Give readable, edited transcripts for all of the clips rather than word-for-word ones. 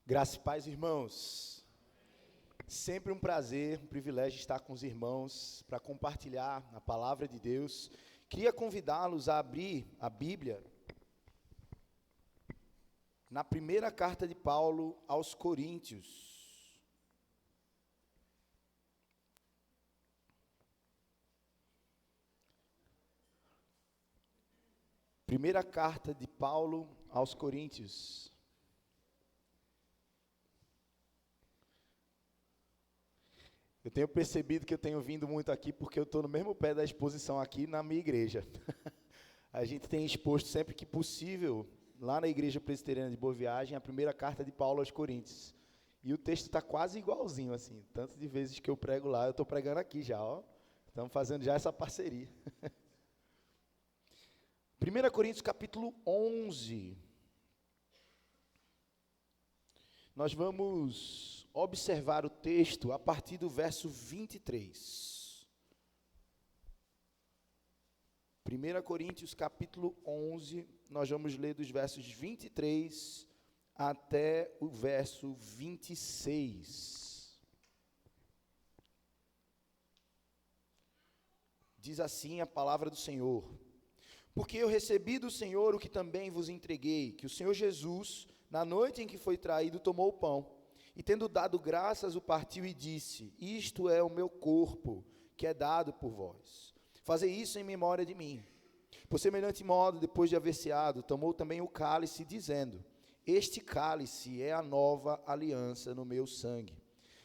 Graça e paz, irmãos. Sempre um prazer, um privilégio estar com os irmãos para compartilhar a palavra de Deus. Queria convidá-los a abrir a Bíblia na primeira carta de Paulo aos Coríntios. Primeira carta de Paulo aos Coríntios. Eu tenho percebido que eu tenho vindo muito aqui porque eu estou no mesmo pé da exposição aqui na minha igreja. A gente tem exposto sempre que possível, lá na Igreja Presbiteriana de Boa Viagem, a primeira carta de Paulo aos Coríntios. E o texto está quase igualzinho, assim. Tanto de vezes que eu prego lá, eu estou pregando aqui já, ó. Estamos fazendo já essa parceria. 1 Coríntios capítulo 11. Nós vamos observar o texto a partir do verso 23. 1 Coríntios capítulo 11, nós vamos ler dos versos 23 até o verso 26. Diz assim a palavra do Senhor: porque eu recebi do Senhor o que também vos entreguei, que o Senhor Jesus, na noite em que foi traído, tomou o pão, e tendo dado graças, o partiu e disse: isto é o meu corpo, que é dado por vós. Fazei isso em memória de mim. Por semelhante modo, depois de haver ceado, tomou também o cálice, dizendo: este cálice é a nova aliança no meu sangue.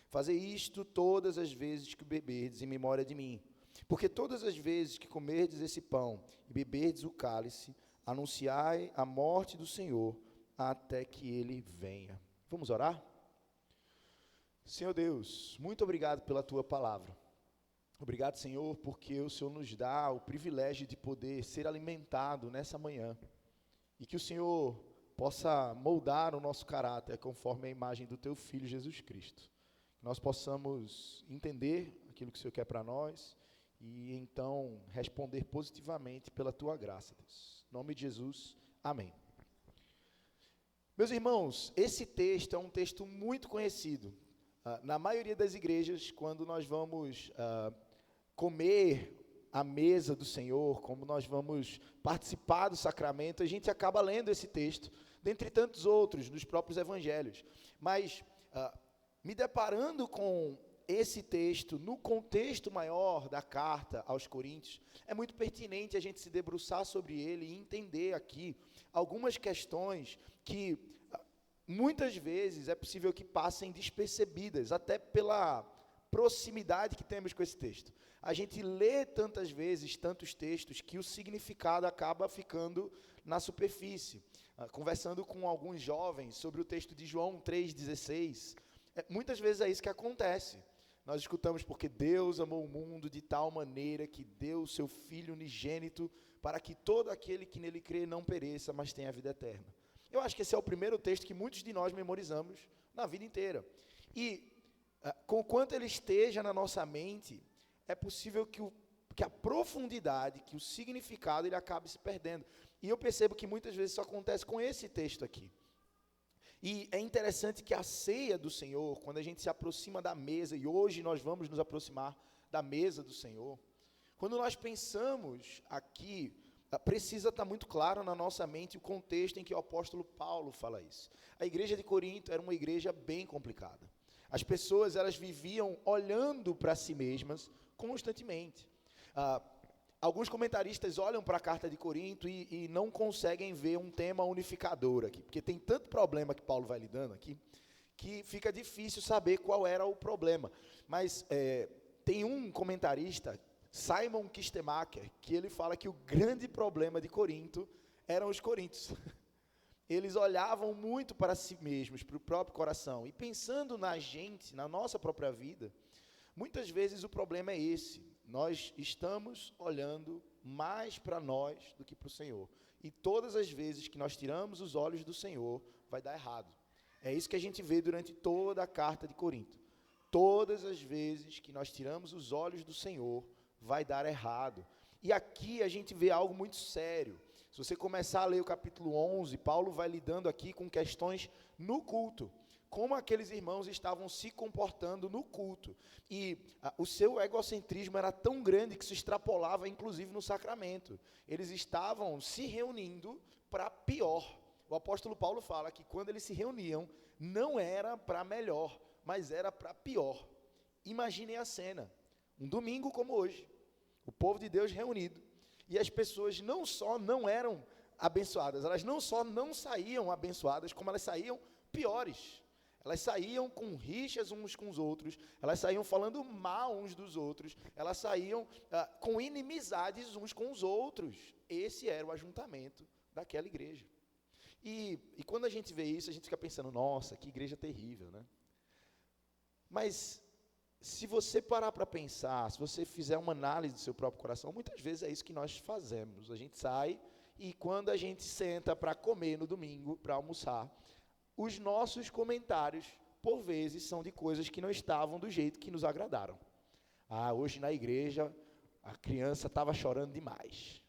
Fazei isto todas as vezes que beberdes em memória de mim. Porque todas as vezes que comerdes esse pão e beberdes o cálice, anunciai a morte do Senhor até que ele venha. Vamos orar? Senhor Deus, muito obrigado pela tua palavra. Obrigado, Senhor, porque o Senhor nos dá o privilégio de poder ser alimentado nessa manhã. E que o Senhor possa moldar o nosso caráter conforme a imagem do teu Filho Jesus Cristo. Que nós possamos entender aquilo que o Senhor quer para nós e então responder positivamente pela tua graça, Deus. Em nome de Jesus, amém. Meus irmãos, esse texto é um texto muito conhecido. Na maioria das igrejas, quando nós vamos comer à mesa do Senhor, como nós vamos participar do sacramento, a gente acaba lendo esse texto, dentre tantos outros, nos próprios evangelhos. Mas, me deparando com esse texto, no contexto maior da carta aos Coríntios, é muito pertinente a gente se debruçar sobre ele e entender aqui algumas questões que muitas vezes é possível que passem despercebidas, até pela proximidade que temos com esse texto. A gente lê tantas vezes, tantos textos, que o significado acaba ficando na superfície. Conversando com alguns jovens sobre o texto de João 3,16, muitas vezes é isso que acontece. Nós escutamos: porque Deus amou o mundo de tal maneira que deu o seu Filho unigênito para que todo aquele que nele crê não pereça, mas tenha a vida eterna. Eu acho que esse é o primeiro texto que muitos de nós memorizamos na vida inteira. E, conquanto ele esteja na nossa mente, é possível que a profundidade, que o significado, ele acabe se perdendo. E eu percebo que muitas vezes isso acontece com esse texto aqui. E é interessante que a ceia do Senhor, quando a gente se aproxima da mesa, e hoje nós vamos nos aproximar da mesa do Senhor, quando nós pensamos aqui, precisa estar muito claro na nossa mente o contexto em que o apóstolo Paulo fala isso. A igreja de Corinto era uma igreja bem complicada. As pessoas, elas viviam olhando para si mesmas constantemente. Alguns comentaristas olham para a carta de Corinto e não conseguem ver um tema unificador aqui, porque tem tanto problema que Paulo vai lidando aqui, que fica difícil saber qual era o problema. Mas tem um comentarista, Simon Kistemaker, que ele fala que o grande problema de Corinto eram os coríntios. Eles olhavam muito para si mesmos, para o próprio coração. E pensando na gente, na nossa própria vida, muitas vezes o problema é esse. Nós estamos olhando mais para nós do que para o Senhor. E todas as vezes que nós tiramos os olhos do Senhor, vai dar errado. É isso que a gente vê durante toda a carta de Corinto. Todas as vezes que nós tiramos os olhos do Senhor, vai dar errado. E aqui a gente vê algo muito sério. Se você começar a ler o capítulo 11, Paulo vai lidando aqui com questões no culto. como aqueles irmãos estavam se comportando no culto. E o seu egocentrismo era tão grande que se extrapolava, inclusive, no sacramento. Eles estavam se reunindo para pior. O apóstolo Paulo fala que quando eles se reuniam, não era para melhor, mas era para pior. Imaginem a cena, um domingo como hoje, o povo de Deus reunido, e as pessoas não só não eram abençoadas, elas não só não saíam abençoadas, como elas saíam piores. Elas saíam com rixas uns com os outros, elas saíam falando mal uns dos outros, elas saíam com inimizades uns com os outros. Esse era o ajuntamento daquela igreja. E quando a gente vê isso, a gente fica pensando, nossa, que igreja terrível, né? Mas se você parar para pensar, se você fizer uma análise do seu próprio coração, muitas vezes é isso que nós fazemos. A gente sai e quando a gente senta para comer no domingo, para almoçar, os nossos comentários, por vezes, são de coisas que não estavam do jeito que nos agradaram. Hoje na igreja, a criança estava chorando demais.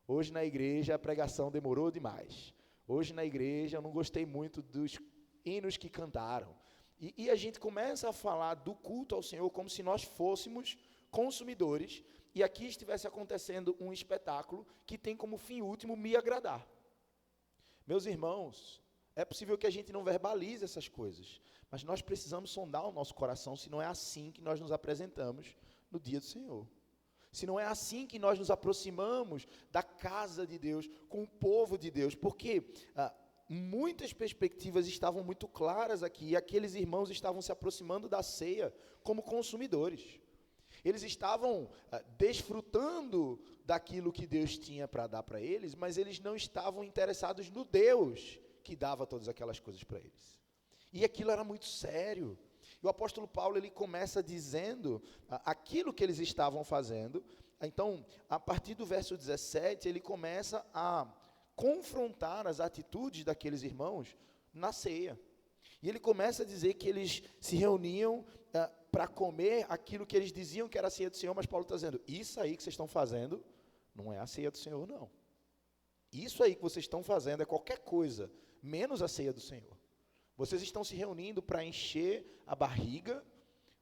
Hoje na igreja, a pregação demorou demais. Hoje na igreja, eu não gostei muito dos hinos que cantaram. E a gente começa a falar do culto ao Senhor como se nós fôssemos consumidores e aqui estivesse acontecendo um espetáculo que tem como fim último me agradar. Meus irmãos, é possível que a gente não verbalize essas coisas, mas nós precisamos sondar o nosso coração se não é assim que nós nos apresentamos no dia do Senhor. Se não é assim que nós nos aproximamos da casa de Deus, com o povo de Deus, porque muitas perspectivas estavam muito claras aqui, e aqueles irmãos estavam se aproximando da ceia como consumidores. Eles estavam desfrutando daquilo que Deus tinha para dar para eles, mas eles não estavam interessados no Deus que dava todas aquelas coisas para eles. E aquilo era muito sério. E o apóstolo Paulo, ele começa dizendo aquilo que eles estavam fazendo. Então, a partir do verso 17, ele começa a confrontar as atitudes daqueles irmãos na ceia. E ele começa a dizer que eles se reuniam para comer aquilo que eles diziam que era a ceia do Senhor, mas Paulo está dizendo, isso aí que vocês estão fazendo não é a ceia do Senhor, não. Isso aí que vocês estão fazendo é qualquer coisa, menos a ceia do Senhor. Vocês estão se reunindo para encher a barriga,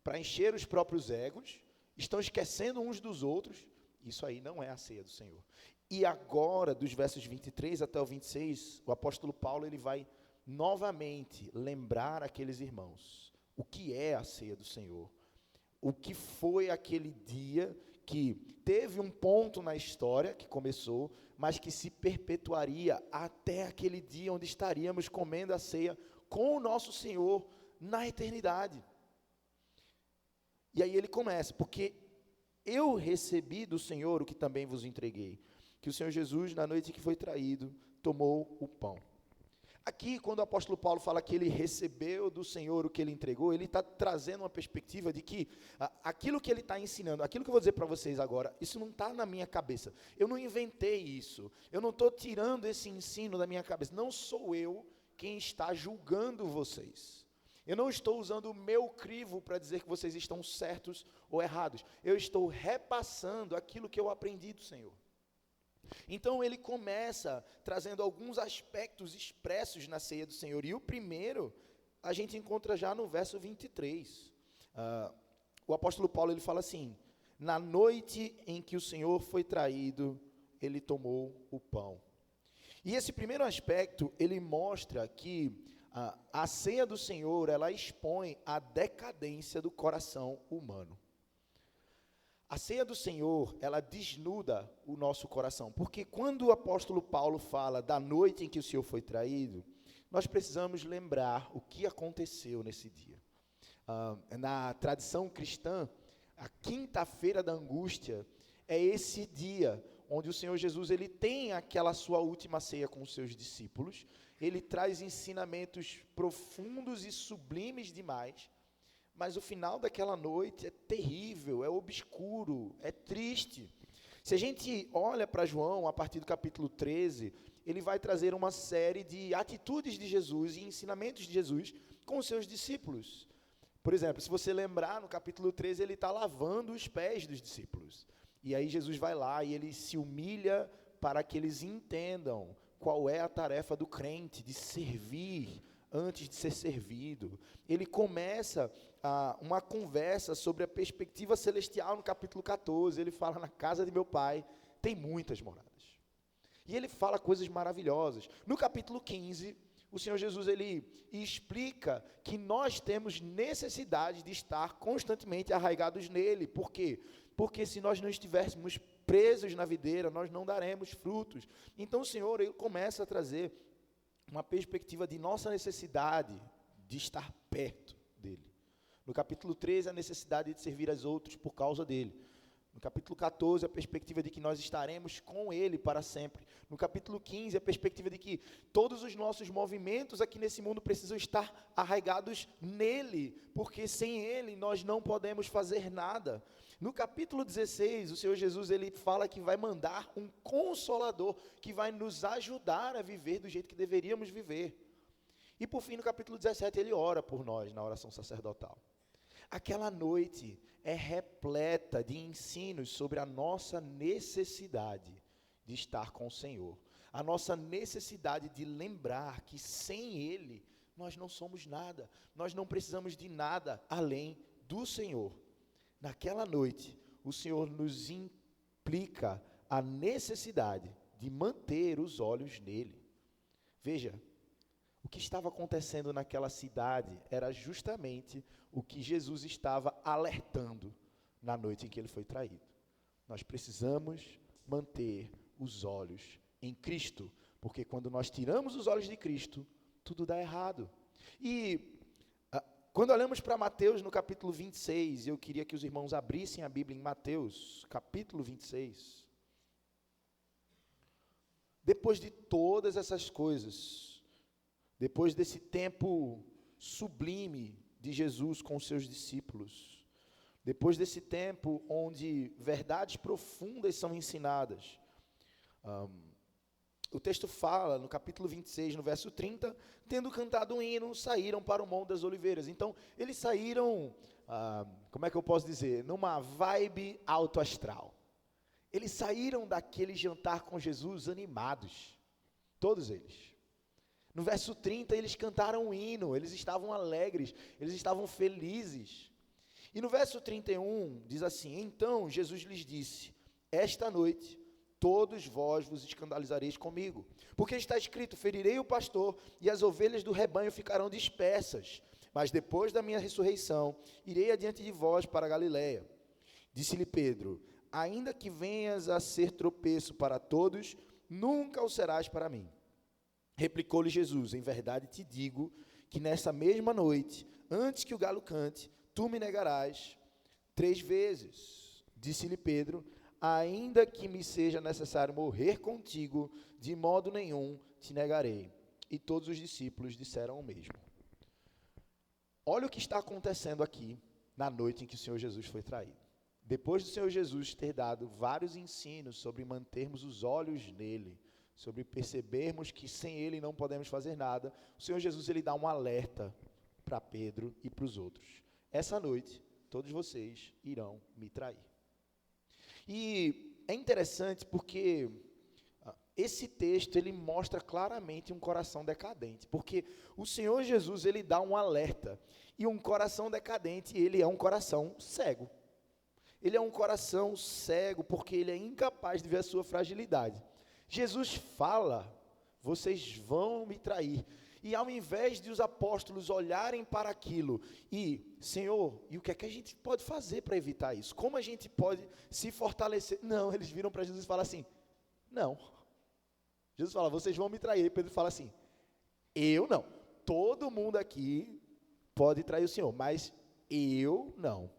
para encher os próprios egos, estão esquecendo uns dos outros, isso aí não é a ceia do Senhor. E agora, dos versos 23 até o 26, o apóstolo Paulo ele vai novamente lembrar aqueles irmãos o que é a ceia do Senhor, o que foi aquele dia que teve um ponto na história que começou, mas que se perpetuaria até aquele dia onde estaríamos comendo a ceia com o nosso Senhor na eternidade. E aí ele começa, porque eu recebi do Senhor o que também vos entreguei, que o Senhor Jesus, na noite em que foi traído, tomou o pão. Aqui, quando o apóstolo Paulo fala que ele recebeu do Senhor o que ele entregou, ele está trazendo uma perspectiva de que aquilo que ele está ensinando, aquilo que eu vou dizer para vocês agora, isso não está na minha cabeça. Eu não inventei isso. Eu não estou tirando esse ensino da minha cabeça. Não sou eu quem está julgando vocês. Eu não estou usando o meu crivo para dizer que vocês estão certos ou errados. Eu estou repassando aquilo que eu aprendi do Senhor. Então ele começa trazendo alguns aspectos expressos na ceia do Senhor, e o primeiro a gente encontra já no verso 23. O apóstolo Paulo ele fala assim, na noite em que o Senhor foi traído, ele tomou o pão. E esse primeiro aspecto, ele mostra que a ceia do Senhor, ela expõe a decadência do coração humano. A ceia do Senhor, ela desnuda o nosso coração, porque quando o apóstolo Paulo fala da noite em que o Senhor foi traído, nós precisamos lembrar o que aconteceu nesse dia. Na tradição cristã, a quinta-feira da angústia é esse dia onde o Senhor Jesus ele tem aquela sua última ceia com os seus discípulos, ele traz ensinamentos profundos e sublimes demais, mas o final daquela noite é terrível, é obscuro, é triste. Se a gente olha para João, a partir do capítulo 13, ele vai trazer uma série de atitudes de Jesus e ensinamentos de Jesus com os seus discípulos. Por exemplo, se você lembrar, no capítulo 13, ele está lavando os pés dos discípulos. E aí Jesus vai lá e ele se humilha para que eles entendam qual é a tarefa do crente, de servir antes de ser servido. Ele começa uma conversa sobre a perspectiva celestial no capítulo 14. Ele fala: na casa de meu pai tem muitas moradas. E ele fala coisas maravilhosas. No capítulo 15, o Senhor Jesus ele explica que nós temos necessidade de estar constantemente arraigados nele. Por quê? Porque se nós não estivéssemos presos na videira, nós não daremos frutos. Então o Senhor ele começa a trazer uma perspectiva de nossa necessidade de estar perto dele. No capítulo 13, a necessidade de servir aos outros por causa dele. No capítulo 14, a perspectiva de que nós estaremos com ele para sempre. No capítulo 15, a perspectiva de que todos os nossos movimentos aqui nesse mundo precisam estar arraigados nele, porque sem ele nós não podemos fazer nada. No capítulo 16, o Senhor Jesus ele fala que vai mandar um consolador, que vai nos ajudar a viver do jeito que deveríamos viver. E por fim, no capítulo 17, ele ora por nós na oração sacerdotal. Aquela noite é repleta de ensinos sobre a nossa necessidade de estar com o Senhor. A nossa necessidade de lembrar que sem Ele nós não somos nada. Nós não precisamos de nada além do Senhor. Naquela noite, o Senhor nos implica a necessidade de manter os olhos nele. Veja, o que estava acontecendo naquela cidade era justamente o que Jesus estava alertando na noite em que ele foi traído. Nós precisamos manter os olhos em Cristo, porque quando nós tiramos os olhos de Cristo, tudo dá errado. E quando olhamos para Mateus no capítulo 26, eu queria que os irmãos abrissem a Bíblia em Mateus, capítulo 26. Depois de todas essas coisas, depois desse tempo sublime de Jesus com os seus discípulos, depois desse tempo onde verdades profundas são ensinadas, o texto fala, no capítulo 26, no verso 30, tendo cantado um hino, saíram para o Monte das Oliveiras. Então, eles saíram, como é que eu posso dizer, numa vibe alto astral. Eles saíram daquele jantar com Jesus animados, todos eles. No verso 30, eles cantaram um hino, eles estavam alegres, eles estavam felizes. E no verso 31, diz assim: então Jesus lhes disse, esta noite, todos vós vos escandalizareis comigo, porque está escrito, ferirei o pastor, e as ovelhas do rebanho ficarão dispersas, mas depois da minha ressurreição, irei adiante de vós para a Galiléia. Disse-lhe Pedro, ainda que venhas a ser tropeço para todos, nunca o serás para mim. Replicou-lhe Jesus, em verdade te digo, que nessa mesma noite, antes que o galo cante, tu me negarás 3 vezes. Disse-lhe Pedro, ainda que me seja necessário morrer contigo, de modo nenhum te negarei. E todos os discípulos disseram o mesmo. Olha o que está acontecendo aqui, na noite em que o Senhor Jesus foi traído. Depois do Senhor Jesus ter dado vários ensinos sobre mantermos os olhos nele, sobre percebermos que sem ele não podemos fazer nada, o Senhor Jesus ele dá um alerta para Pedro e para os outros. Essa noite, todos vocês irão me trair. E é interessante porque esse texto ele mostra claramente um coração decadente, porque o Senhor Jesus ele dá um alerta, e um coração decadente ele é um coração cego. Ele é um coração cego porque ele é incapaz de ver a sua fragilidade. Jesus fala, vocês vão me trair. E ao invés de os apóstolos olharem para aquilo e, Senhor, e o que é que a gente pode fazer para evitar isso? Como a gente pode se fortalecer? Não, eles viram para Jesus e falam assim, não. Jesus fala, vocês vão me trair. E Pedro fala assim, eu não. Todo mundo aqui pode trair o Senhor, mas eu não.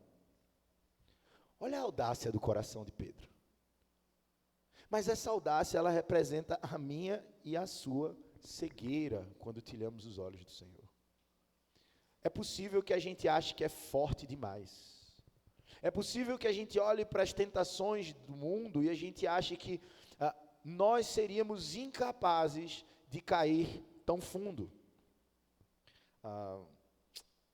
Olha a audácia do coração de Pedro. Mas essa audácia, ela representa a minha e a sua cegueira, quando tiramos os olhos do Senhor. É possível que a gente ache que é forte demais. É possível que a gente olhe para as tentações do mundo e a gente ache que nós seríamos incapazes de cair tão fundo.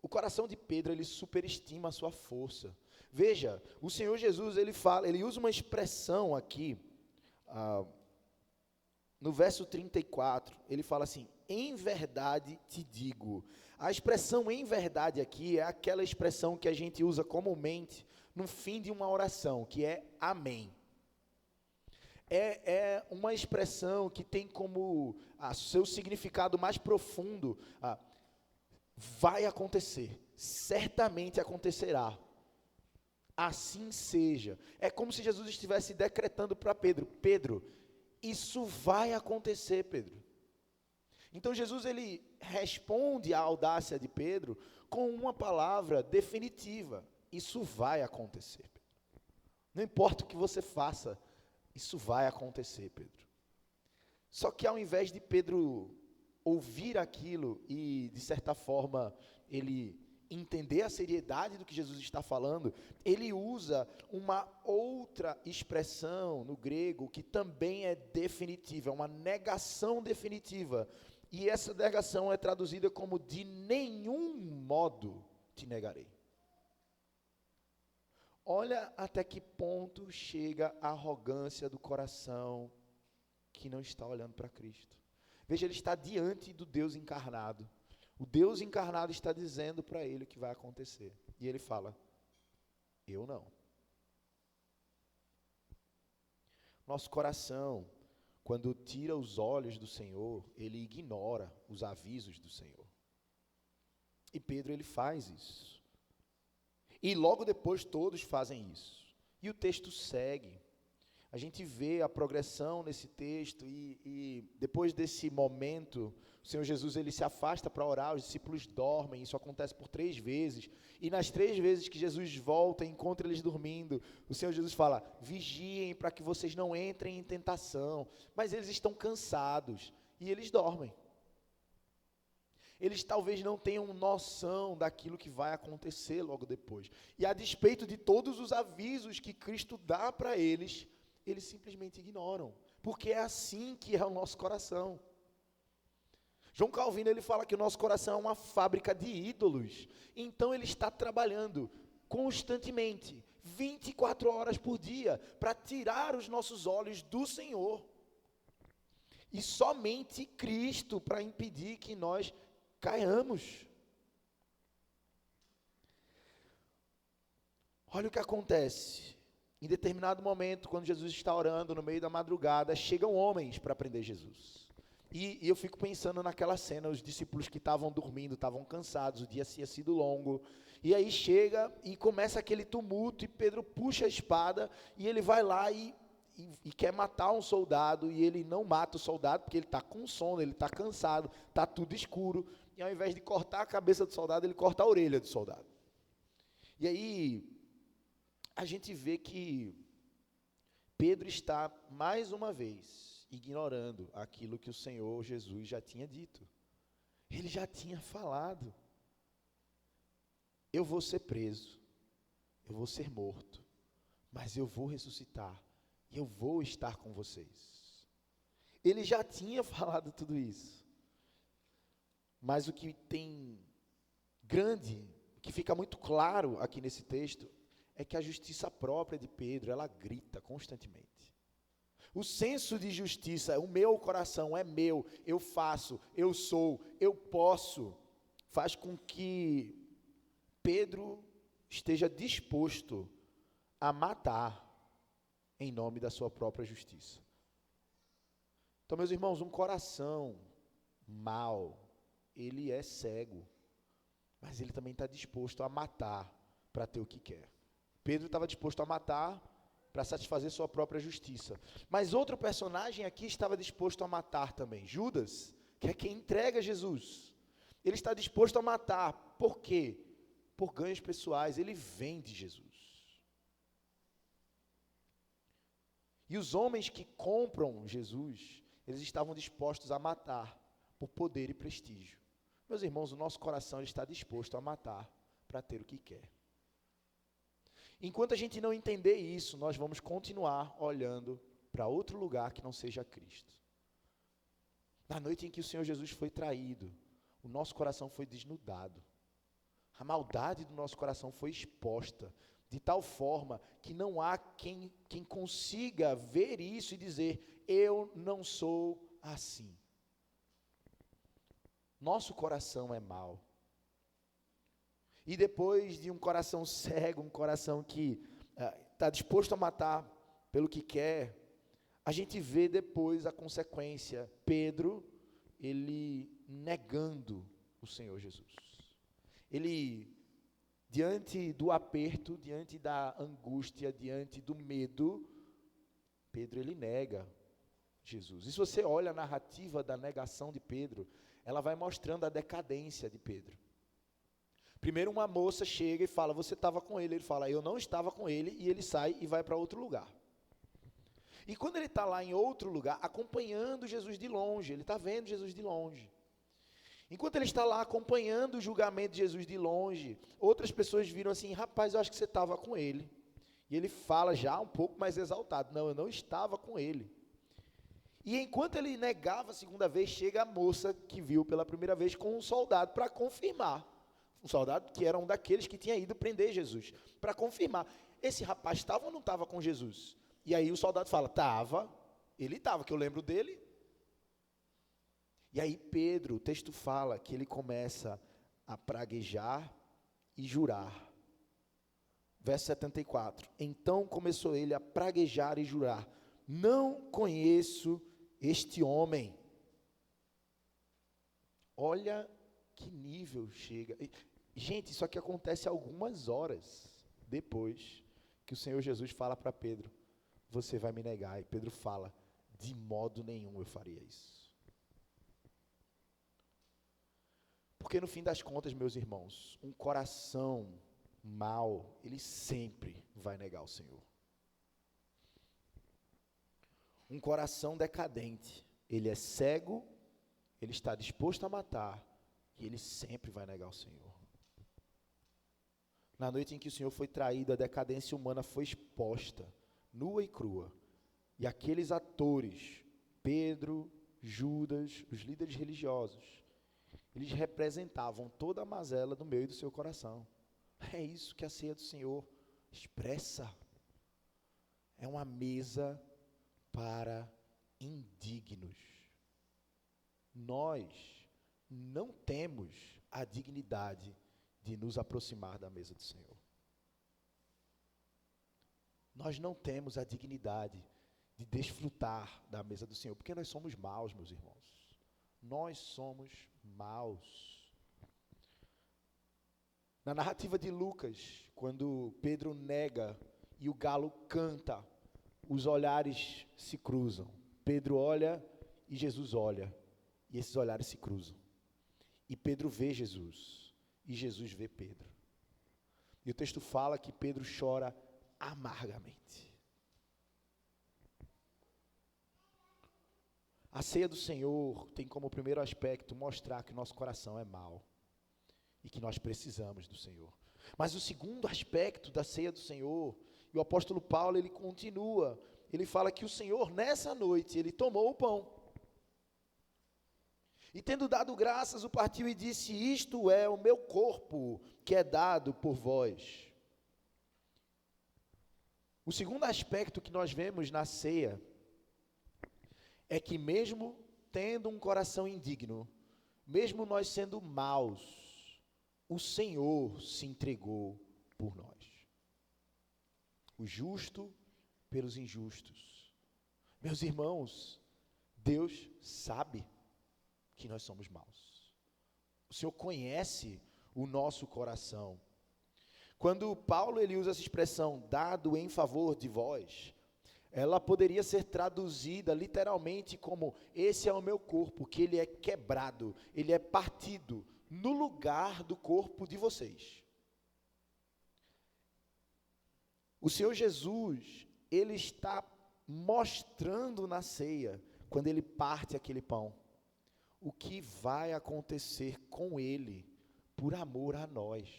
O coração de Pedro, ele superestima a sua força. Veja, o Senhor Jesus, ele usa uma expressão aqui, no verso 34, ele fala assim: em verdade te digo. A expressão em verdade aqui é aquela expressão que a gente usa comumente no fim de uma oração, que é amém. É uma expressão que tem como seu significado mais profundo, vai acontecer, certamente acontecerá, assim seja. É como se Jesus estivesse decretando para Pedro: Pedro, isso vai acontecer, Pedro. Então Jesus, ele responde à audácia de Pedro com uma palavra definitiva: isso vai acontecer, Pedro. Não importa o que você faça, isso vai acontecer, Pedro. Só que ao invés de Pedro ouvir aquilo e, de certa forma, ele entender a seriedade do que Jesus está falando, ele usa uma outra expressão no grego que também é definitiva, é uma negação definitiva. E essa negação é traduzida como: de nenhum modo te negarei. Olha até que ponto chega a arrogância do coração que não está olhando para Cristo. Veja, ele está diante do Deus encarnado. O Deus encarnado está dizendo para ele o que vai acontecer. E ele fala: eu não. Nosso coração, quando tira os olhos do Senhor, ele ignora os avisos do Senhor. E Pedro, ele faz isso. E logo depois todos fazem isso. E o texto segue. A gente vê a progressão nesse texto e depois desse momento, o Senhor Jesus, ele se afasta para orar, os discípulos dormem, isso acontece por 3 vezes. E nas 3 vezes que Jesus volta e encontra eles dormindo, o Senhor Jesus fala: vigiem para que vocês não entrem em tentação. Mas eles estão cansados e eles dormem. Eles talvez não tenham noção daquilo que vai acontecer logo depois. E a despeito de todos os avisos que Cristo dá para eles simplesmente ignoram, porque é assim que é o nosso coração. João Calvino, ele fala que o nosso coração é uma fábrica de ídolos, então ele está trabalhando constantemente, 24 horas por dia, para tirar os nossos olhos do Senhor, e somente Cristo para impedir que nós caiamos. Olha o que acontece. Em determinado momento, quando Jesus está orando no meio da madrugada, chegam homens para prender Jesus. E eu fico pensando naquela cena, os discípulos que estavam dormindo, estavam cansados, o dia tinha sido longo. E aí chega e começa aquele tumulto, e Pedro puxa a espada, e ele vai lá e quer matar um soldado, e ele não mata o soldado, porque ele está com sono, ele está cansado, está tudo escuro. E ao invés de cortar a cabeça do soldado, ele corta a orelha do soldado. E aí a gente vê que Pedro está, mais uma vez, ignorando aquilo que o Senhor Jesus já tinha dito. Ele já tinha falado: eu vou ser preso, eu vou ser morto, mas eu vou ressuscitar, e eu vou estar com vocês. Ele já tinha falado tudo isso. Mas o que tem grande, que fica muito claro aqui nesse texto, é que a justiça própria de Pedro, ela grita constantemente. O senso de justiça, o meu coração é meu, eu faço, eu sou, eu posso, faz com que Pedro esteja disposto a matar em nome da sua própria justiça. Então, meus irmãos, um coração mau, ele é cego, mas ele também está disposto a matar para ter o que quer. Pedro estava disposto a matar para satisfazer sua própria justiça. Mas outro personagem aqui estava disposto a matar também. Judas, que é quem entrega Jesus. Ele está disposto a matar. Por quê? Por ganhos pessoais. Ele vende Jesus. E os homens que compram Jesus, eles estavam dispostos a matar por poder e prestígio. Meus irmãos, o nosso coração está disposto a matar para ter o que quer. Enquanto a gente não entender isso, nós vamos continuar olhando para outro lugar que não seja Cristo. Na noite em que o Senhor Jesus foi traído, o nosso coração foi desnudado. A maldade do nosso coração foi exposta, de tal forma que não há quem consiga ver isso e dizer: eu não sou assim. Nosso coração é mau. E depois de um coração cego, um coração que está disposto a matar pelo que quer, a gente vê depois a consequência. Pedro, ele negando o Senhor Jesus. Ele, diante do aperto, diante da angústia, diante do medo, Pedro, ele nega Jesus. E se você olha a narrativa da negação de Pedro, ela vai mostrando a decadência de Pedro. Primeiro uma moça chega e fala, você estava com ele. Ele fala, eu não estava com ele, e ele sai e vai para outro lugar. E quando ele está lá em outro lugar, acompanhando Jesus de longe, ele está vendo Jesus de longe. Enquanto ele está lá acompanhando o julgamento de Jesus de longe, outras pessoas viram assim, rapaz, eu acho que você estava com ele. E ele fala já um pouco mais exaltado, não, eu não estava com ele. E enquanto ele negava a segunda vez, chega a moça que viu pela primeira vez com um soldado para confirmar. Um soldado que era um daqueles que tinha ido prender Jesus, para confirmar, esse rapaz estava ou não estava com Jesus? E aí o soldado fala, estava, ele estava, que eu lembro dele. E aí Pedro, o texto fala que ele começa a praguejar e jurar. Verso 74, então começou ele a praguejar e jurar, não conheço este homem. Olha que nível chega. Gente, isso aqui acontece algumas horas depois que o Senhor Jesus fala para Pedro, você vai me negar. E Pedro fala, de modo nenhum eu faria isso. Porque no fim das contas, meus irmãos, um coração mau, ele sempre vai negar o Senhor. Um coração decadente, ele é cego, ele está disposto a matar, e ele sempre vai negar o Senhor. Na noite em que o Senhor foi traído, a decadência humana foi exposta, nua e crua. E aqueles atores, Pedro, Judas, os líderes religiosos, eles representavam toda a mazela do meu e do seu coração. É isso que a ceia do Senhor expressa. É uma mesa para indignos. Nós não temos a dignidade de nos aproximar da mesa do Senhor. Nós não temos a dignidade de desfrutar da mesa do Senhor, porque nós somos maus, meus irmãos. Nós somos maus. Na narrativa de Lucas, quando Pedro nega e o galo canta, os olhares se cruzam. Pedro olha e Jesus olha, e esses olhares se cruzam. E Pedro vê Jesus, e Jesus vê Pedro. E o texto fala que Pedro chora amargamente. A ceia do Senhor tem como primeiro aspecto mostrar que o nosso coração é mau e que nós precisamos do Senhor. Mas o segundo aspecto da ceia do Senhor, e o apóstolo Paulo, ele continua, ele fala que o Senhor, nessa noite, ele tomou o pão. E tendo dado graças, o partiu e disse, isto é o meu corpo, que é dado por vós. O segundo aspecto que nós vemos na ceia, é que mesmo tendo um coração indigno, mesmo nós sendo maus, o Senhor se entregou por nós. O justo pelos injustos. Meus irmãos, Deus sabe que nós somos maus. O Senhor conhece o nosso coração. Quando Paulo ele usa essa expressão, dado em favor de vós, ela poderia ser traduzida literalmente como, esse é o meu corpo, que ele é quebrado, ele é partido, no lugar do corpo de vocês. O Senhor Jesus, ele está mostrando na ceia, quando ele parte aquele pão, o que vai acontecer com ele, por amor a nós.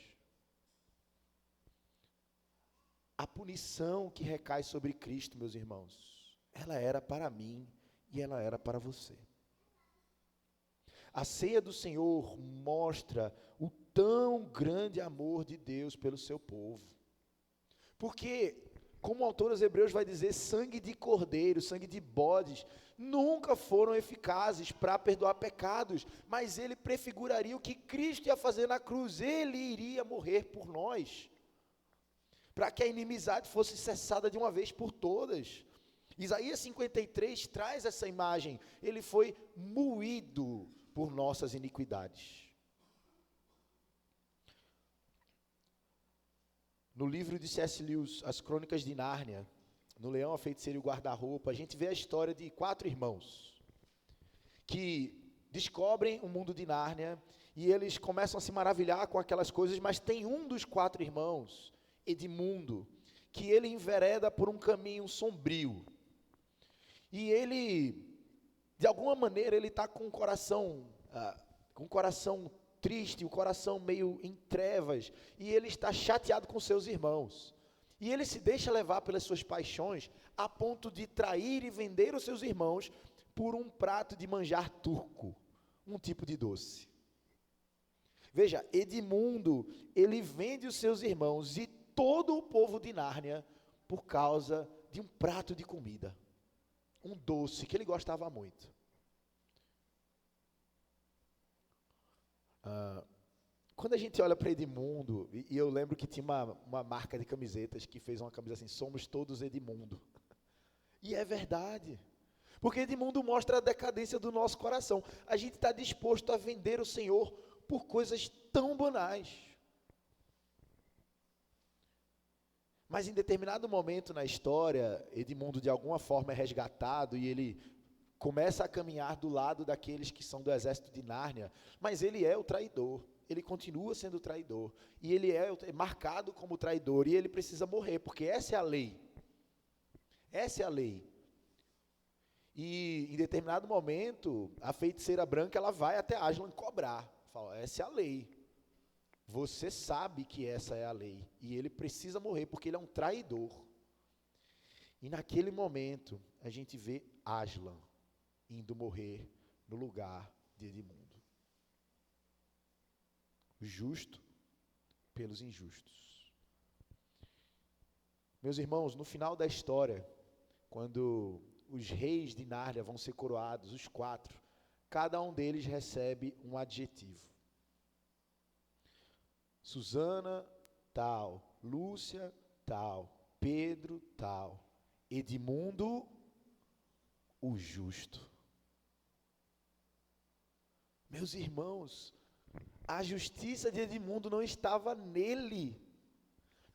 A punição que recai sobre Cristo, meus irmãos, ela era para mim e ela era para você. A ceia do Senhor mostra o tão grande amor de Deus pelo seu povo. Porque como o autor aos Hebreus vai dizer, sangue de cordeiro, sangue de bodes, nunca foram eficazes para perdoar pecados, mas ele prefiguraria o que Cristo ia fazer na cruz, ele iria morrer por nós, para que a inimizade fosse cessada de uma vez por todas. Isaías 53 traz essa imagem, ele foi moído por nossas iniquidades. No livro de C.S. Lewis, As Crônicas de Nárnia, no Leão, a Feiticeira e o Guarda-Roupa, a gente vê a história de 4 irmãos que descobrem o mundo de Nárnia e eles começam a se maravilhar com aquelas coisas, mas tem um dos 4 irmãos, Edmundo, que ele envereda por um caminho sombrio. E ele, de alguma maneira, ele está com o coração triste, o coração meio em trevas, e ele está chateado com seus irmãos. E ele se deixa levar pelas suas paixões, a ponto de trair e vender os seus irmãos por um prato de manjar turco, um tipo de doce. Veja, Edmundo, ele vende os seus irmãos e todo o povo de Nárnia por causa de um prato de comida, um doce que ele gostava muito. Quando a gente olha para Edmundo, e eu lembro que tinha uma marca de camisetas que fez uma camisa assim, somos todos Edmundo. E é verdade, porque Edmundo mostra a decadência do nosso coração. A gente está disposto a vender o Senhor por coisas tão banais. Mas em determinado momento na história, Edmundo de alguma forma é resgatado e ele começa a caminhar do lado daqueles que são do exército de Nárnia, mas ele é o traidor, ele continua sendo traidor, e ele é marcado como traidor, e ele precisa morrer, porque essa é a lei, e em determinado momento, a feiticeira branca, ela vai até Aslan cobrar, fala, essa é a lei, você sabe que essa é a lei, e ele precisa morrer, porque ele é um traidor, e naquele momento, a gente vê Aslan indo morrer no lugar de Edmundo. O justo pelos injustos. Meus irmãos, no final da história, quando os reis de Nárnia vão ser coroados, os 4, cada um deles recebe um adjetivo. Susana, tal. Lúcia, tal. Pedro, tal. Edmundo, o justo. Meus irmãos, a justiça de Edmundo não estava nele.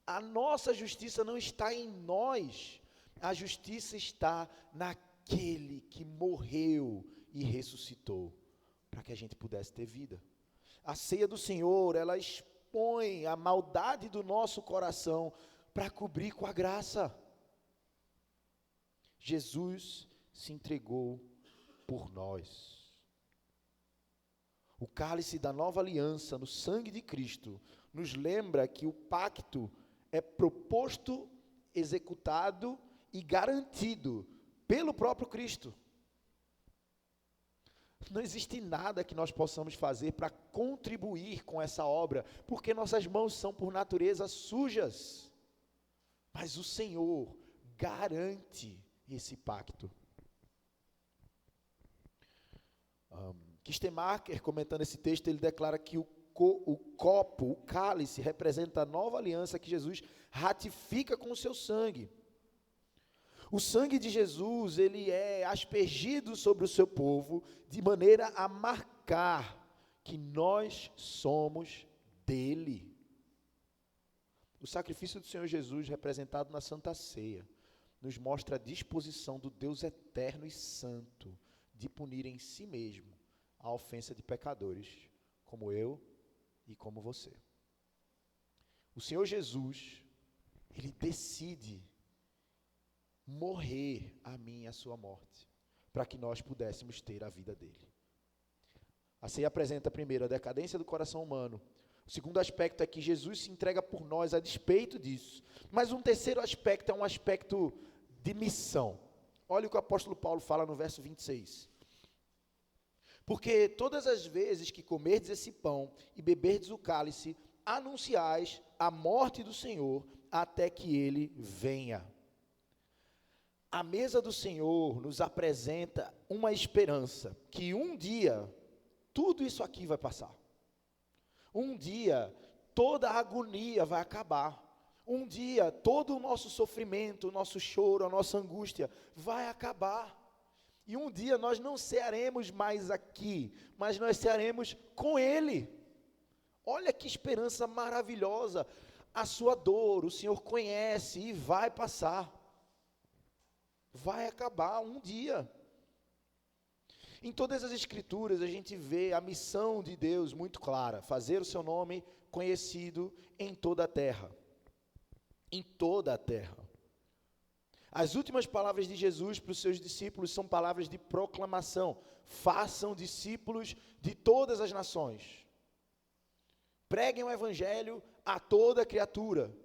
A nossa justiça não está em nós. A justiça está naquele que morreu e ressuscitou, para que a gente pudesse ter vida. A ceia do Senhor, ela expõe a maldade do nosso coração para cobrir com a graça. Jesus se entregou por nós. O cálice da nova aliança no sangue de Cristo nos lembra que o pacto é proposto, executado e garantido pelo próprio Cristo. Não existe nada que nós possamos fazer para contribuir com essa obra, porque nossas mãos são por natureza sujas. Mas o Senhor garante esse pacto. Kistemaker, comentando esse texto, ele declara que o copo, o cálice, representa a nova aliança que Jesus ratifica com o seu sangue. O sangue de Jesus, ele é aspergido sobre o seu povo, de maneira a marcar que nós somos dele. O sacrifício do Senhor Jesus, representado na Santa Ceia, nos mostra a disposição do Deus eterno e santo de punir em si mesmo a ofensa de pecadores, como eu e como você. O Senhor Jesus, ele decide morrer a mim e a sua morte, para que nós pudéssemos ter a vida dele. A ceia apresenta primeiro a decadência do coração humano. O segundo aspecto é que Jesus se entrega por nós a despeito disso. Mas um terceiro aspecto é um aspecto de missão. Olha o que o apóstolo Paulo fala no verso 26. Porque todas as vezes que comerdes esse pão e beberdes o cálice, anunciais a morte do Senhor até que ele venha. A mesa do Senhor nos apresenta uma esperança que um dia tudo isso aqui vai passar. Um dia toda a agonia vai acabar. Um dia todo o nosso sofrimento, o nosso choro, a nossa angústia vai acabar. E um dia nós não cearemos mais aqui, mas nós cearemos com Ele. Olha que esperança maravilhosa. A sua dor, o Senhor conhece e vai passar. Vai acabar um dia. Em todas as Escrituras a gente vê a missão de Deus muito clara: fazer o seu nome conhecido em toda a terra. Em toda a terra. As últimas palavras de Jesus para os seus discípulos são palavras de proclamação: façam discípulos de todas as nações. Preguem o Evangelho a toda criatura.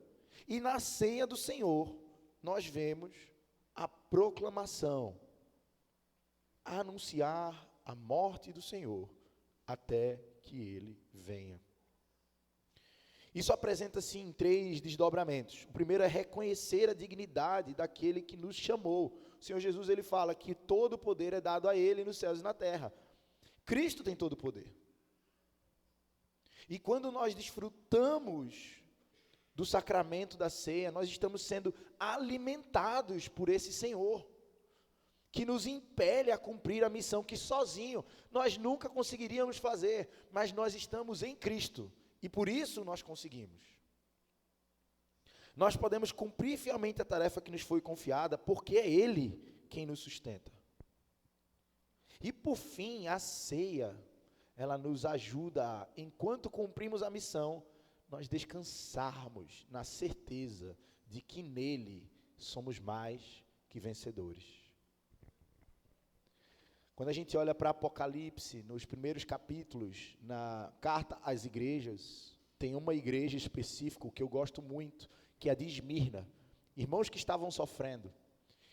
E na ceia do Senhor, nós vemos a proclamação: anunciar a morte do Senhor até que Ele venha. Isso apresenta-se em 3 desdobramentos. O primeiro é reconhecer a dignidade daquele que nos chamou. O Senhor Jesus, ele fala que todo o poder é dado a Ele nos céus e na terra. Cristo tem todo o poder. E quando nós desfrutamos do sacramento da ceia, nós estamos sendo alimentados por esse Senhor, que nos impele a cumprir a missão que sozinho nós nunca conseguiríamos fazer, mas nós estamos em Cristo, e por isso nós conseguimos. Nós podemos cumprir fielmente a tarefa que nos foi confiada, porque é Ele quem nos sustenta. E por fim, a ceia, ela nos ajuda, enquanto cumprimos a missão, nós descansarmos na certeza de que nele somos mais que vencedores. Quando a gente olha para Apocalipse, nos primeiros capítulos, na carta às igrejas, tem uma igreja específica que eu gosto muito, que é a de Esmirna. Irmãos que estavam sofrendo,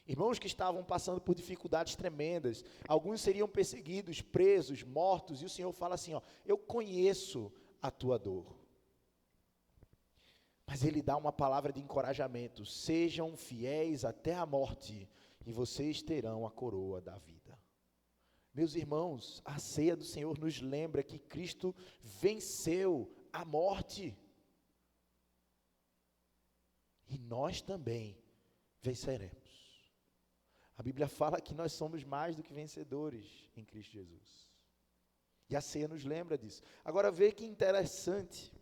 irmãos que estavam passando por dificuldades tremendas, alguns seriam perseguidos, presos, mortos, e o Senhor fala assim, eu conheço a tua dor. Mas Ele dá uma palavra de encorajamento: sejam fiéis até a morte, e vocês terão a coroa da vida. Meus irmãos, a ceia do Senhor nos lembra que Cristo venceu a morte. E nós também venceremos. A Bíblia fala que nós somos mais do que vencedores em Cristo Jesus. E a ceia nos lembra disso. Agora vê que interessante.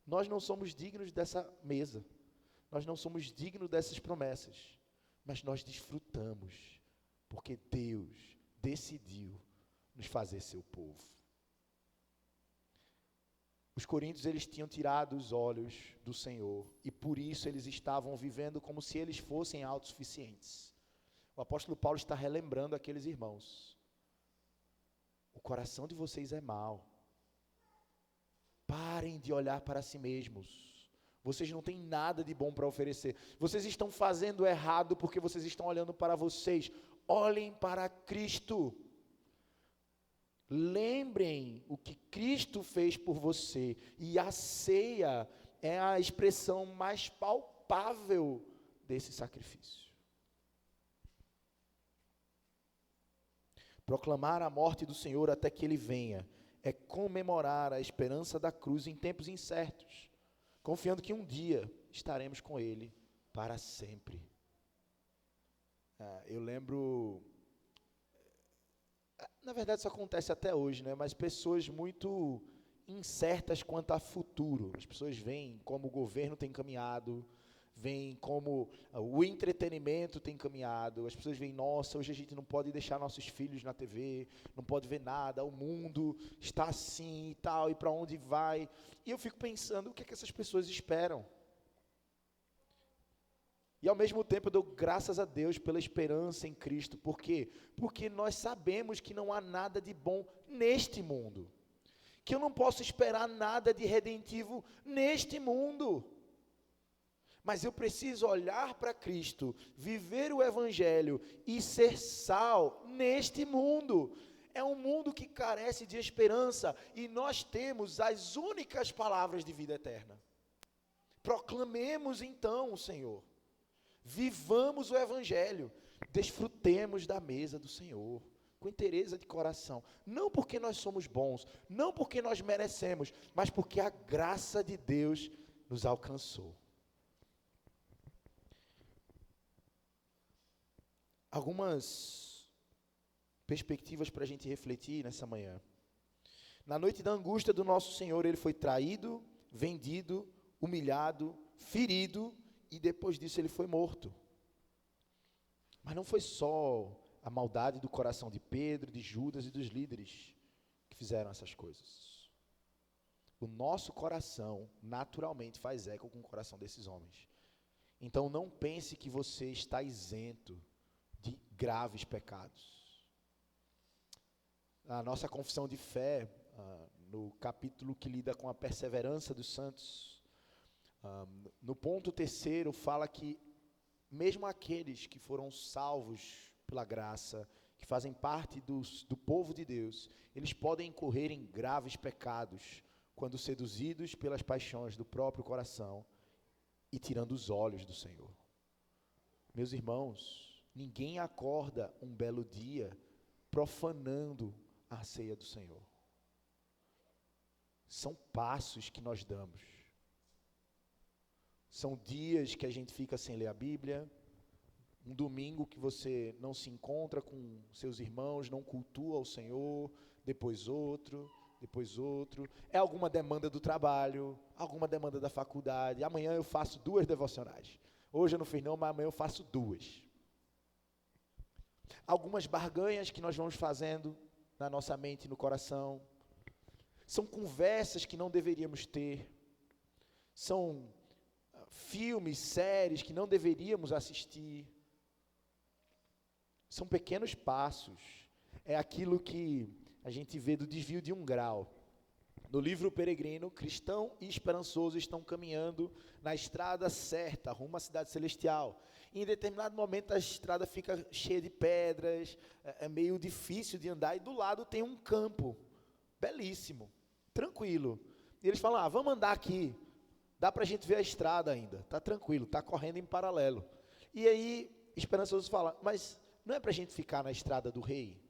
Nós não somos dignos dessa mesa. Nós não somos dignos dessas promessas. Mas nós desfrutamos, porque Deus decidiu nos fazer seu povo. Os coríntios, eles tinham tirado os olhos do Senhor, e por isso eles estavam vivendo como se eles fossem autossuficientes. O apóstolo Paulo está relembrando aqueles irmãos: o coração de vocês é mau. Parem de olhar para si mesmos. Vocês não têm nada de bom para oferecer. Vocês estão fazendo errado porque vocês estão olhando para vocês. Olhem para Cristo. Lembrem o que Cristo fez por você. E a ceia é a expressão mais palpável desse sacrifício. Proclamar a morte do Senhor até que Ele venha é comemorar a esperança da cruz em tempos incertos, confiando que um dia estaremos com Ele para sempre. Eu lembro, na verdade isso acontece até hoje, né? Mas pessoas muito incertas quanto a futuro. As pessoas veem como o governo tem caminhado, veem como o entretenimento tem caminhado. As pessoas veem, nossa, hoje a gente não pode deixar nossos filhos na TV, não pode ver nada, o mundo está assim e tal, e para onde vai? E eu fico pensando, o que é que essas pessoas esperam? E ao mesmo tempo eu dou graças a Deus pela esperança em Cristo. Por quê? Porque nós sabemos que não há nada de bom neste mundo, que eu não posso esperar nada de redentivo neste mundo. Mas eu preciso olhar para Cristo, viver o Evangelho e ser sal neste mundo. É um mundo que carece de esperança e nós temos as únicas palavras de vida eterna. Proclamemos então o Senhor. Vivamos o Evangelho. Desfrutemos da mesa do Senhor, com inteireza de coração. Não porque nós somos bons, não porque nós merecemos, mas porque a graça de Deus nos alcançou. Algumas perspectivas para a gente refletir nessa manhã. Na noite da angústia do nosso Senhor, Ele foi traído, vendido, humilhado, ferido, e depois disso Ele foi morto. Mas não foi só a maldade do coração de Pedro, de Judas e dos líderes que fizeram essas coisas. O nosso coração naturalmente faz eco com o coração desses homens. Então não pense que você está isento de graves pecados. A nossa confissão de fé, no capítulo que lida com a perseverança dos santos, no ponto 3º fala que mesmo aqueles que foram salvos pela graça, que fazem parte do povo de Deus, eles podem incorrer em graves pecados quando seduzidos pelas paixões do próprio coração e tirando os olhos do Senhor. Meus irmãos, ninguém acorda um belo dia profanando a ceia do Senhor. São passos que nós damos. São dias que a gente fica sem ler a Bíblia, um domingo que você não se encontra com seus irmãos, não cultua o Senhor, depois outro. É alguma demanda do trabalho, alguma demanda da faculdade. Amanhã eu faço 2 devocionais. Hoje eu não fiz não, mas amanhã eu faço 2. Algumas barganhas que nós vamos fazendo na nossa mente e no coração. São conversas que não deveríamos ter. São filmes, séries que não deveríamos assistir. São pequenos passos. É aquilo que a gente vê do desvio de 1 grau. No livro Peregrino, cristão e esperançoso estão caminhando na estrada certa, rumo à cidade celestial. E em determinado momento a estrada fica cheia de pedras, é meio difícil de andar, e do lado tem um campo, belíssimo, tranquilo. E eles falam, vamos andar aqui. Dá para a gente ver a estrada ainda, está tranquilo, está correndo em paralelo. E aí, esperançoso fala, mas não é para a gente ficar na estrada do rei?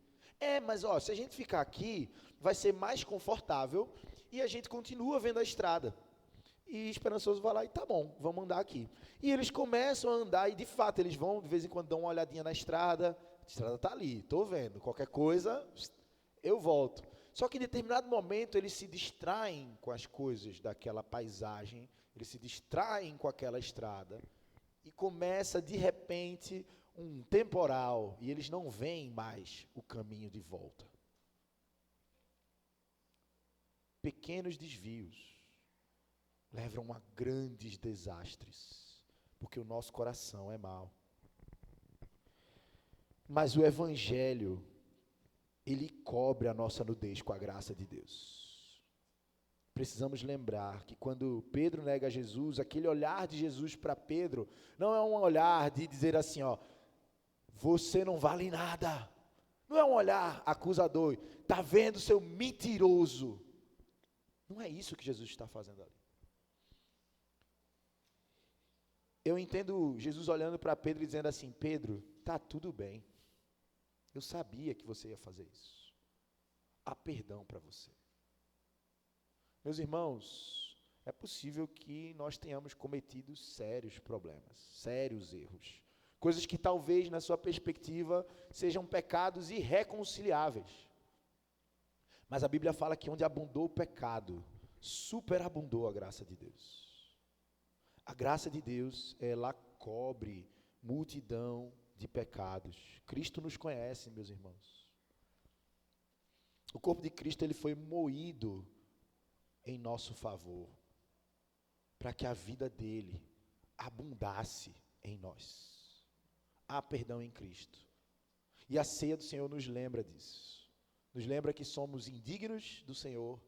Mas se a gente ficar aqui, vai ser mais confortável e a gente continua vendo a estrada. E esperançoso vai lá e tá bom, vamos andar aqui. E eles começam a andar e de fato eles vão, de vez em quando dão uma olhadinha na estrada, a estrada está ali, estou vendo, qualquer coisa eu volto. Só que em determinado momento eles se distraem com as coisas daquela paisagem, eles se distraem com aquela estrada e começa de repente um temporal e eles não veem mais o caminho de volta. Pequenos desvios levam a grandes desastres, porque o nosso coração é mau. Mas o Evangelho, ele cobre a nossa nudez com a graça de Deus. Precisamos lembrar que quando Pedro nega Jesus, aquele olhar de Jesus para Pedro, não é um olhar de dizer assim, você não vale nada. Não é um olhar acusador, está vendo, seu mentiroso. Não é isso que Jesus está fazendo ali. Eu entendo Jesus olhando para Pedro e dizendo assim, Pedro, está tudo bem. Eu sabia que você ia fazer isso. Há perdão para você. Meus irmãos, é possível que nós tenhamos cometido sérios problemas, sérios erros. Coisas que talvez, na sua perspectiva, sejam pecados irreconciliáveis. Mas a Bíblia fala que onde abundou o pecado, superabundou a graça de Deus. A graça de Deus, ela cobre multidão de pecados. Cristo nos conhece, meus irmãos. O corpo de Cristo, ele foi moído em nosso favor, para que a vida dele abundasse em nós. Há perdão em Cristo. E a ceia do Senhor nos lembra disso. Nos lembra que somos indignos do Senhor,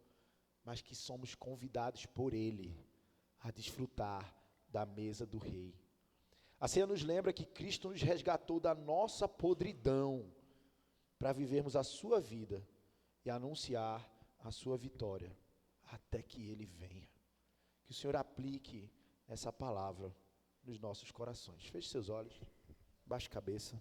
mas que somos convidados por Ele a desfrutar da mesa do Rei. A ceia nos lembra que Cristo nos resgatou da nossa podridão para vivermos a sua vida e anunciar a sua vitória até que Ele venha. Que o Senhor aplique essa palavra nos nossos corações. Feche seus olhos, baixe a cabeça.